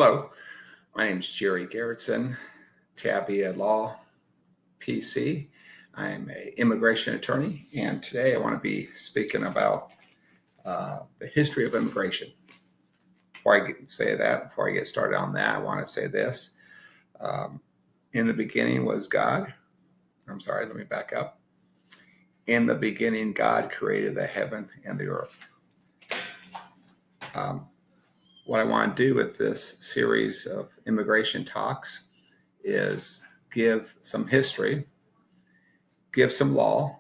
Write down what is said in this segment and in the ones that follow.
Hello, my name is Jerry Garrettson, Tabia Law, PC. I'm an immigration attorney, and today I want to be speaking about the history of immigration. Before I get started on that, I want to say this. In the beginning was God. I'm sorry, let me back up. In the beginning, God created the heaven and the earth. What I want to do with this series of immigration talks is give some history, give some law,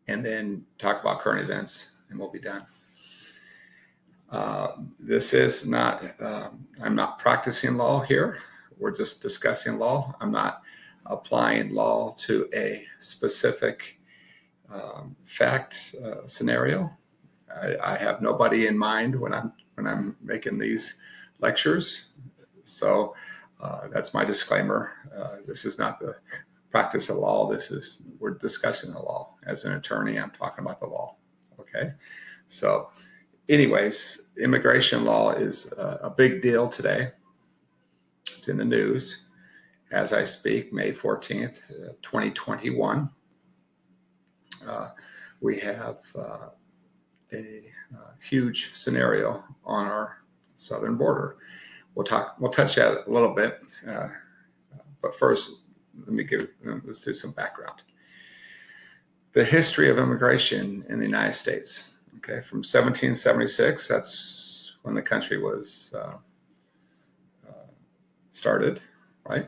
and then talk about current events, and we'll be done. This is not, I'm not practicing law here. We're just discussing law. I'm not applying law to a specific fact scenario. I have nobody in mind when I'm making these lectures. So that's my disclaimer. This is not the practice of law. We're discussing the law. As an attorney, I'm talking about the law. Okay. So anyways, immigration law is a big deal today. It's in the news as I speak, May 14th, 2021. We have a huge scenario on our southern border. We'll touch that a little bit, but first, let's do some background. The history of immigration in the United States. Okay, from 1776, that's when the country was started, right?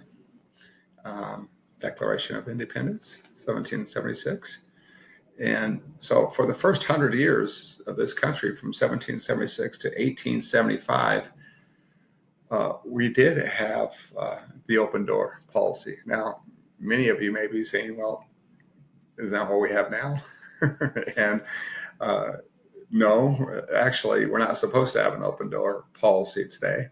Declaration of Independence, 1776. And so for the first 100 years of this country, from 1776 to 1875, we did have the open door policy. Now, many of you may be saying, well, is that what we have now? And no, actually, we're not supposed to have an open door policy today.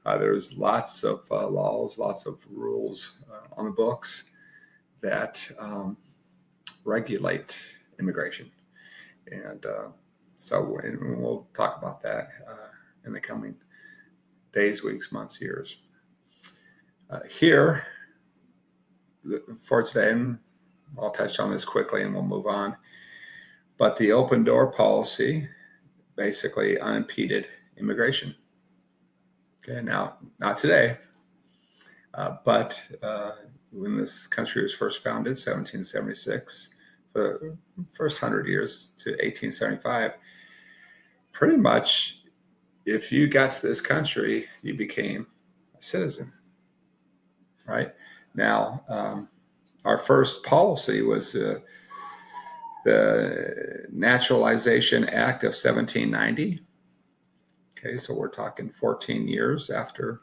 There's lots of laws, lots of rules on the books that regulate immigration. And so we'll talk about that in the coming days, weeks, months, years. Here, for today, and I'll touch on this quickly and we'll move on. But the open door policy basically unimpeded immigration. Okay, now, not today, but when this country was first founded, 1776, the first 100 years to 1875, pretty much if you got to this country, you became a citizen, right? Now, our first policy was the Naturalization Act of 1790. Okay, so we're talking 14 years after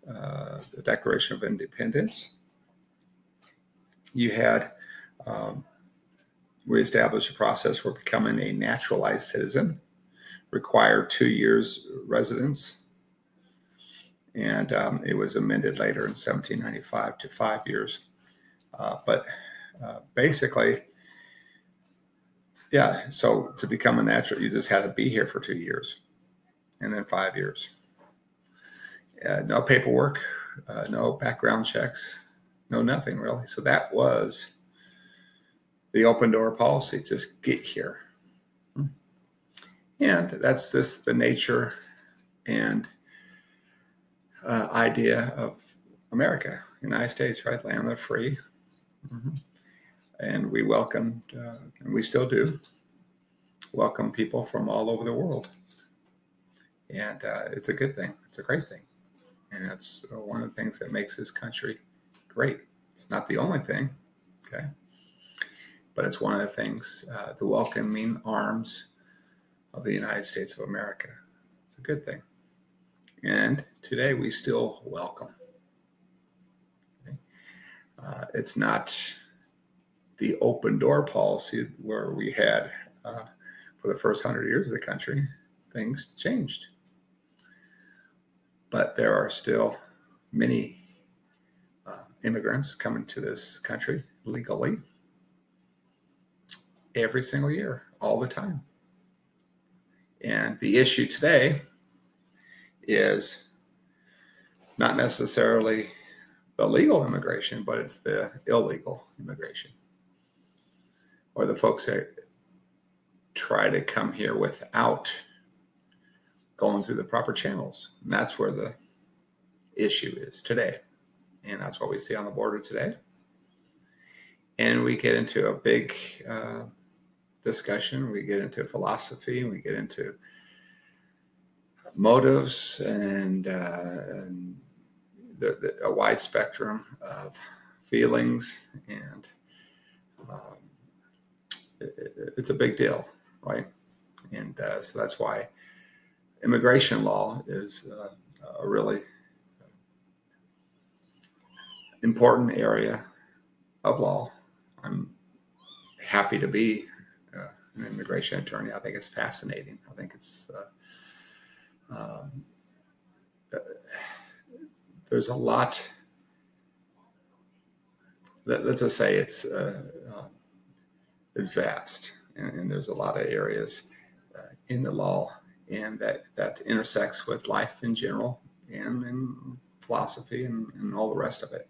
the Declaration of Independence. You had, we established a process for becoming a naturalized citizen, required 2 years residence, and it was amended later in 1795 to 5 years. But basically, yeah, so to become a natural, you just had to be here for 2 years and then 5 years. No paperwork, no background checks, no nothing really. So that was the open door policy, just get here. And that's just the nature and idea of America, United States, right? Land of the free. And we welcomed, and we still do, welcome people from all over the world. And it's a good thing. It's a great thing. And it's one of the things that makes this country great. It's not the only thing, okay? But it's one of the things, the welcoming arms of the United States of America. It's a good thing. And today we still welcome. Okay? It's not the open door policy where we had for the first 100 years of the country. Things changed. But there are still many immigrants coming to this country legally every single year, all the time. And the issue today is not necessarily the legal immigration, but it's the illegal immigration, or the folks that try to come here without going through the proper channels. And that's where the issue is today. And that's what we see on the border today. And we get into a big discussion. We get into philosophy, and we get into motives, and a wide spectrum of feelings. And it's a big deal, right? And so that's why immigration law is a really important area of law. I'm happy to be an immigration attorney. I think it's fascinating. I think it's there's a lot. Let's just say it's vast, and there's a lot of areas in the law, and that intersects with life in general, and in philosophy, and all the rest of it.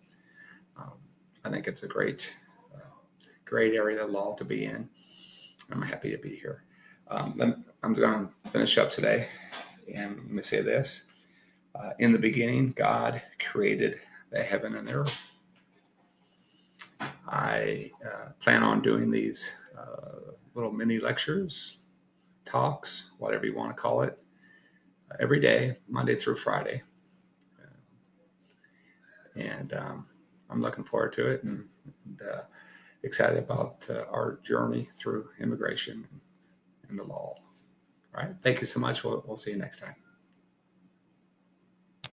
I think it's a great area of law to be in. I'm happy to be here. I'm going to finish up today, and let me say this. In the beginning, God created the heaven and the earth. I plan on doing these little mini lectures, talks, whatever you want to call it, every day, Monday through Friday. And I'm looking forward to it, and excited about our journey through immigration and the law. All right. Thank you so much. We'll see you next time.